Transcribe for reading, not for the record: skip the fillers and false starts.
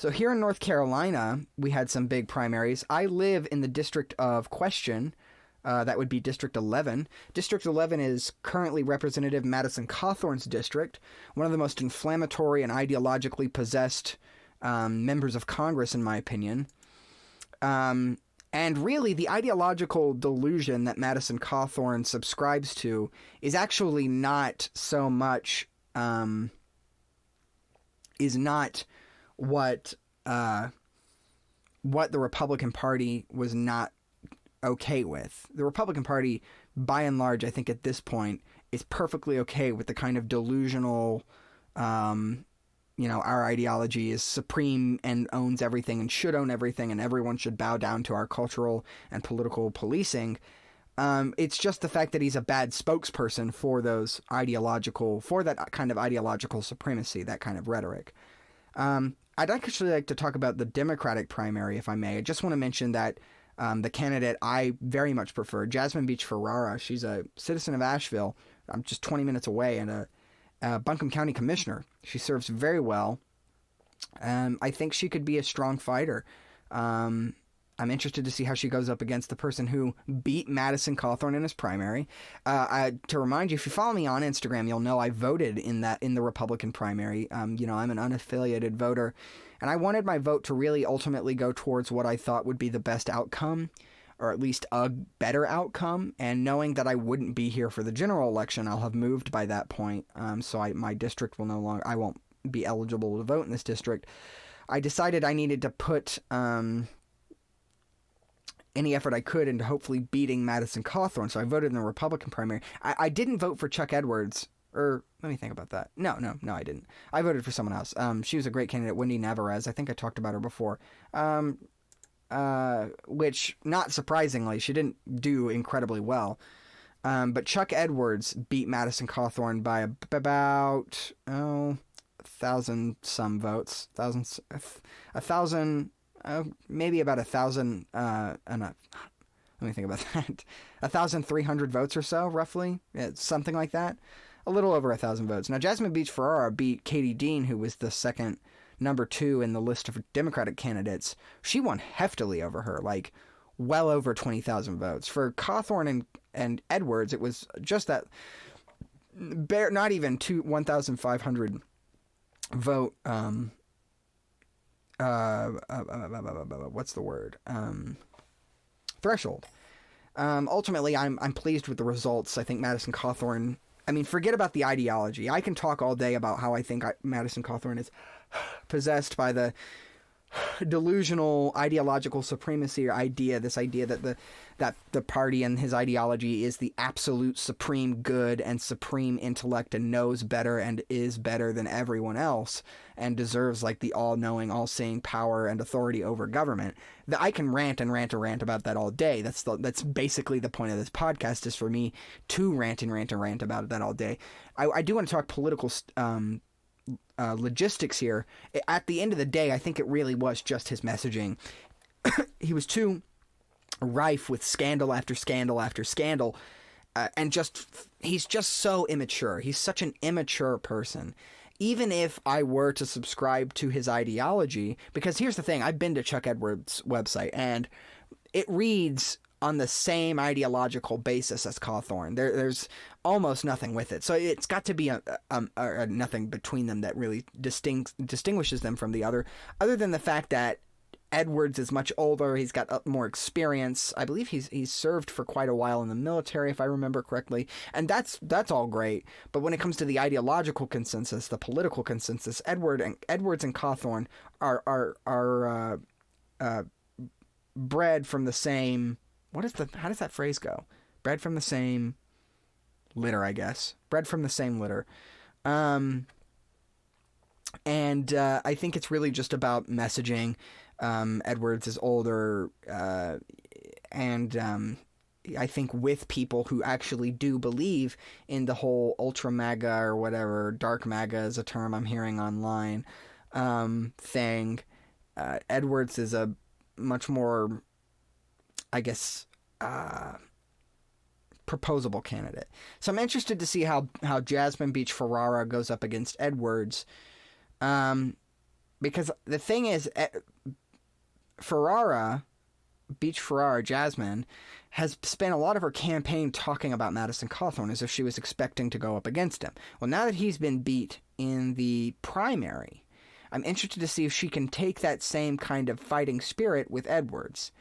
So here in North Carolina, we had some big primaries. I live in the District of Question. That would be District 11. District 11 is currently Representative Madison Cawthorn's district, one of the most inflammatory and ideologically possessed members of Congress, in my opinion. And really, the ideological delusion that Madison Cawthorn subscribes to is actually not so much, is not what the Republican Party was not okay with. The Republican Party, by and large, I think at this point, is perfectly okay with the kind of delusional, our ideology is supreme and owns everything and should own everything, and everyone should bow down to our cultural and political policing. It's just the fact that he's a bad spokesperson for that kind of ideological supremacy, that kind of rhetoric. I'd actually like to talk about the Democratic primary, if I may. I just want to mention that the candidate I very much prefer, Jasmine Beach-Ferrara, she's a citizen of Asheville. I'm just 20 minutes away, and a Buncombe County Commissioner. She serves very well. I think she could be a strong fighter. I'm interested to see how she goes up against the person who beat Madison Cawthorn in his primary. To remind you, if you follow me on Instagram, you'll know I voted in the Republican primary. I'm an unaffiliated voter, and I wanted my vote to really ultimately go towards what I thought would be the best outcome, or at least a better outcome. And knowing that I wouldn't be here for the general election, I'll have moved by that point. My district will I won't be eligible to vote in this district. I decided I needed to put any effort I could into hopefully beating Madison Cawthorn, so I voted in the Republican primary. I didn't vote for Chuck Edwards, or let me think about that. No, I didn't. I voted for someone else. She was a great candidate, Wendy Navarez. I think I talked about her before. Which, not surprisingly, she didn't do incredibly well. But Chuck Edwards beat Madison Cawthorn by about 1,000 some votes. Maybe about 1,000, let me think about that, 1,300 votes or so, roughly, something like that, a little over 1,000 votes. Now, Jasmine Beach-Ferrara beat Katie Dean, who was the second number 2 in the list of Democratic candidates. She won heftily over her, like well over 20,000 votes. For Cawthorn and Edwards, it was just that, not even 1,500 vote, what's the word? Threshold. Ultimately, I'm pleased with the results. I think Madison Cawthorn, forget about the ideology. I can talk all day about how I think Madison Cawthorn is possessed by the delusional ideological supremacy idea, this idea that the party and his ideology is the absolute supreme good and supreme intellect and knows better and is better than everyone else and deserves like the all-knowing, all-seeing power and authority over government. That I can rant about that all day. That's basically the point of this podcast, is for me to rant about that all day. I do want to talk political logistics here. At the end of the day, I think it really was just his messaging. He was too rife with scandal after scandal after scandal, and he's just so immature. He's such an immature person. Even if I were to subscribe to his ideology, because here's the thing, I've been to Chuck Edwards' website, and it reads on the same ideological basis as Cawthorn. There's almost nothing with it. So it's got to be a nothing between them that really distinguishes them from the other than the fact that Edwards is much older. He's got more experience. I believe he's served for quite a while in the military, if I remember correctly. And that's all great. But when it comes to the ideological consensus, the political consensus, Edwards and Cawthorn are bred from the same. How does that phrase go? Bred from the same litter, I guess. Bred from the same litter. And I think it's really just about messaging. Edwards is older, and I think with people who actually do believe in the whole ultra MAGA or whatever, dark MAGA is a term I'm hearing online, thing. Edwards is a much more, I guess, proposable candidate. So I'm interested to see how Jasmine Beach-Ferrara goes up against Edwards. Because the thing is, Ferrara, Beach-Ferrara, Jasmine, has spent a lot of her campaign talking about Madison Cawthorn as if she was expecting to go up against him. Well, now that he's been beat in the primary, I'm interested to see if she can take that same kind of fighting spirit with Edwards.